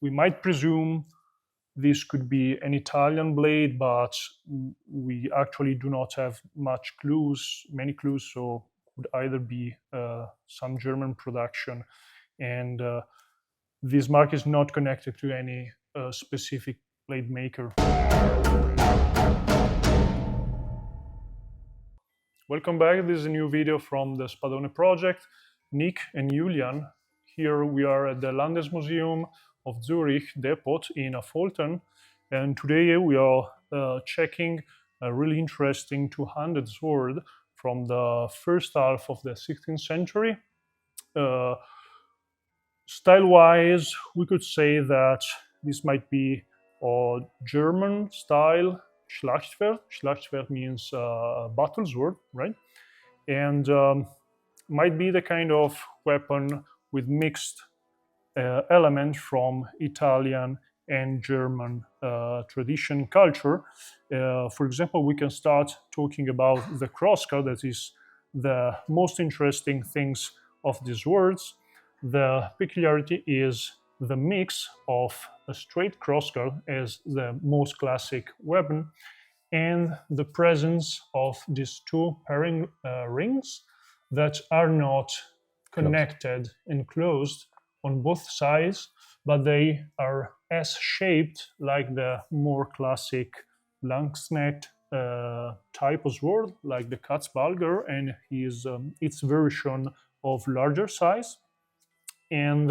we might presume this could be an Italian blade, but we actually do not have many clues, so could either be some German production, and this mark is not connected to any specific blade maker. Welcome back. This is a new video from the Spadone project. Nick and Julian. Here we are at the Landesmuseum of Zurich depot in Affoltern, and today we are checking a really interesting two-handed sword from the first half of the 16th century. Style-wise, we could say that this might be a German style Schlachtschwert. Schlachtschwert means battle sword, right? And might be the kind of weapon with mixed elements from Italian and German tradition culture. For example, we can start talking about the crosscut. That is the most interesting things of these words. The peculiarity is the mix of a straight crosscut as the most classic weapon and the presence of these two pairing rings that are not connected and closed on both sides, but they are S-shaped like the more classic Landsknecht type of sword, like the Katzbalger and its version of larger size. And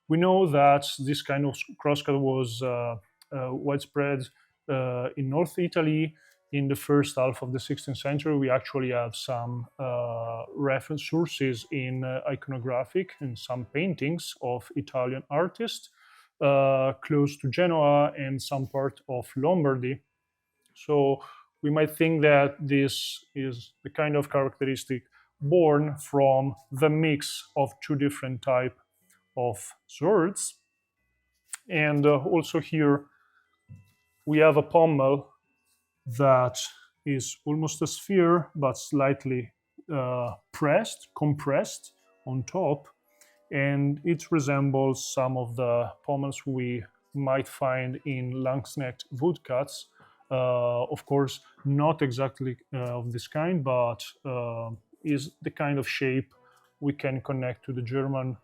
we know that this kind of crosscut was widespread in North Italy in the first half of the 16th century. We actually have some reference sources in iconographic and some paintings of Italian artists close to Genoa and some part of Lombardy. So we might think that this is the kind of characteristic born from the mix of two different types of swords. And also here we have a pommel that is almost a sphere but slightly compressed on top, and it resembles some of the pommels we might find in Landsknecht woodcuts. Of course, not exactly of this kind, but is the kind of shape we can connect to the German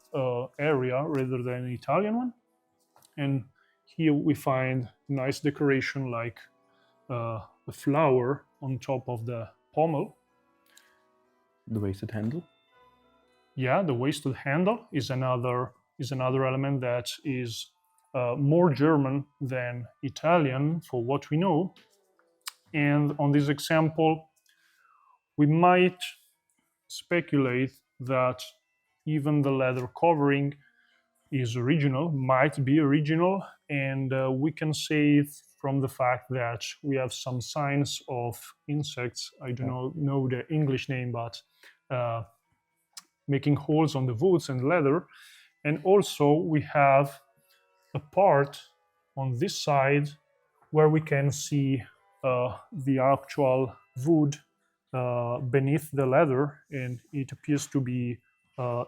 area rather than an Italian one. And here we find nice decoration like a flower on top of the pommel. The wasted handle? Yeah, the wasted handle is another element that is more German than Italian for what we know. And on this example, we might speculate that even the leather covering is original, might be original, and we can say it from the fact that we have some signs of insects. I do not know the English name, but making holes on the woods and leather. And also we have a part on this side where we can see the actual wood beneath the leather, and it appears to be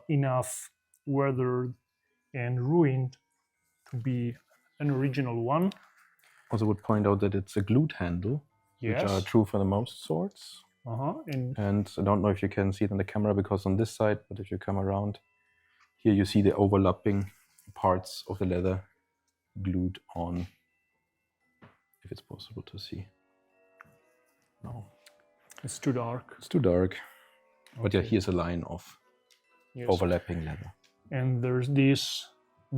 enough weathered and ruined to be an original one. Also would point out that it's a glued handle, Yes. which are true for the most swords. And I don't know if you can see it on the camera because on this side, but if you come around, here you see the overlapping parts of the leather glued on, if it's possible to see. No. It's too dark. It's too dark. Okay. But yeah, here's a line of overlapping leather. And there's this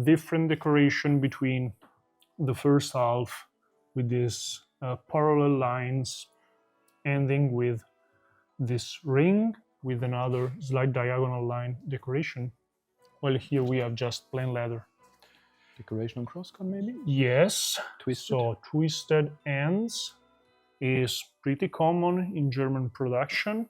different decoration between the first half with these parallel lines ending with this ring with another slight diagonal line decoration. Well, here we have just plain leather. Decoration on crosscut maybe? Yes. Twisted. So twisted ends is pretty common in German production.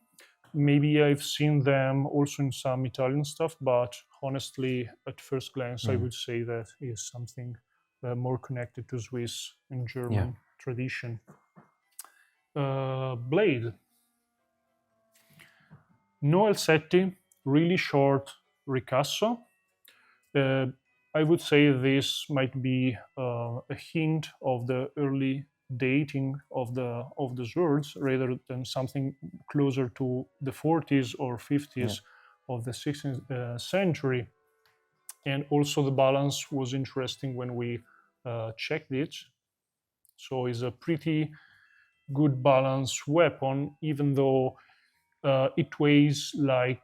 Maybe I've seen them also in some Italian stuff, but honestly, at first glance, I would say that is something more connected to Swiss and German tradition. Blade. No Elsetti, really short ricasso. I would say this might be a hint of the early dating of the swords rather than something closer to the 40s or 50s of the 16th century. And also the balance was interesting when we checked it. So it's a pretty good balanced weapon, even though it weighs like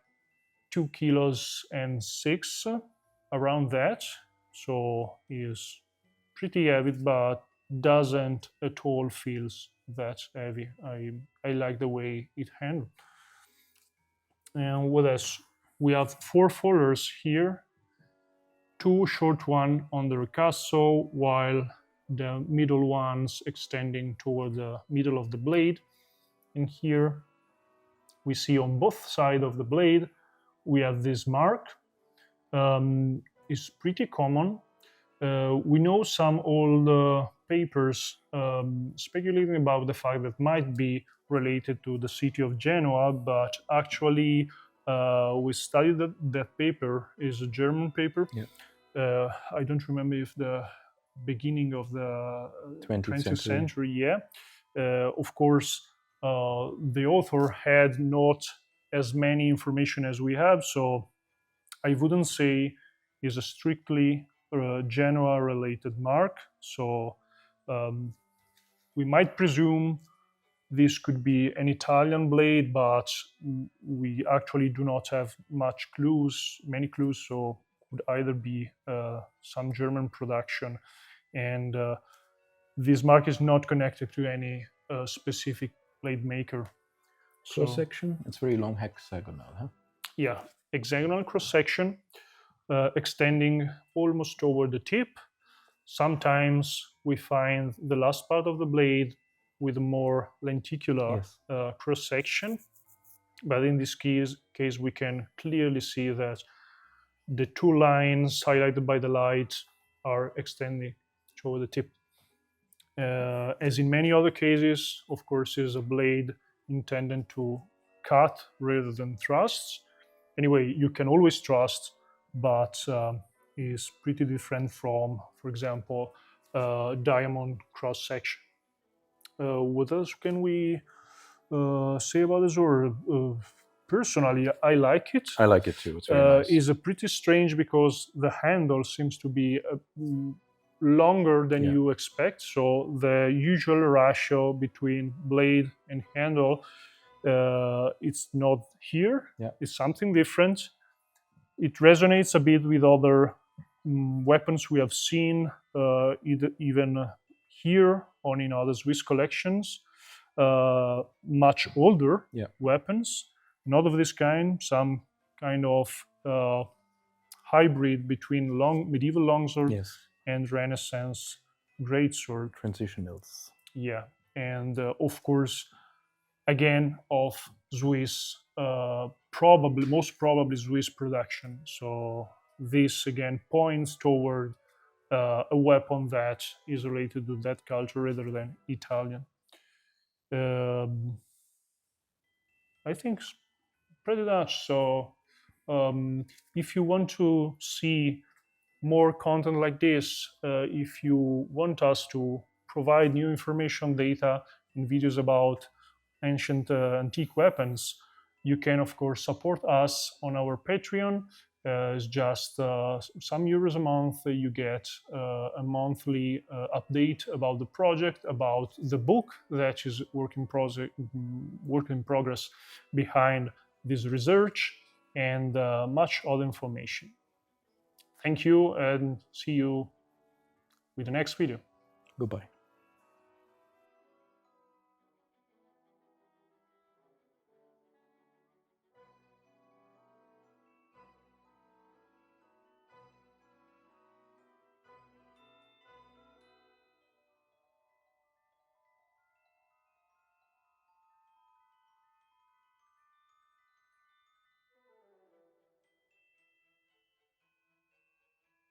2 kilos and 6, around that. So is pretty heavy, but doesn't at all feels that heavy. I like the way it handles. And what else? We have 4 folders here, 2 short one on the ricasso, while the middle ones extending toward the middle of the blade. And here we see on both sides of the blade we have this mark. It's pretty common. We know some old papers speculating about the fact that might be related to the city of Genoa, but actually we studied that paper is a German paper. I don't remember if the beginning of the 20th century. Yeah. Of course, the author had not as many information as we have, so I wouldn't say is a strictly Genoa related mark. So we might presume this could be an Italian blade, but we actually do not have many clues. So could either be some German production, and this mark is not connected to any specific blade maker. Cross section. It's very long hexagonal, huh? Yeah, hexagonal cross section, extending almost toward the tip. Sometimes we find the last part of the blade with a more lenticular cross section, but in this case we can clearly see that the 2 lines highlighted by the light are extending toward the tip. As in many other cases, of course, is a blade intended to cut rather than thrust. Anyway, you can always thrust, but is pretty different from, for example, diamond cross section. What else can we say about the sword? Personally, I like it. I like it too. It's very nice. It's a pretty strange because the handle seems to be longer than you expect. So the usual ratio between blade and handle, it's not here. It's something different. It resonates a bit with other weapons we have seen, even here on in other Swiss collections. Much older weapons, not of this kind, some kind of hybrid between medieval longsword and Renaissance greatsword. Transitionals. Yeah, and of course, again, of Swiss, most probably Swiss production. So this again points toward a weapon that is related to that culture rather than Italian. I think pretty much. So if you want to see more content like this, if you want us to provide new information, data, and videos about ancient antique weapons, you can of course support us on our Patreon. It's just some euros a month. You get a monthly update about the project, about the book that is work in progress behind this research, and much other information. Thank you, and see you with the next video. Goodbye.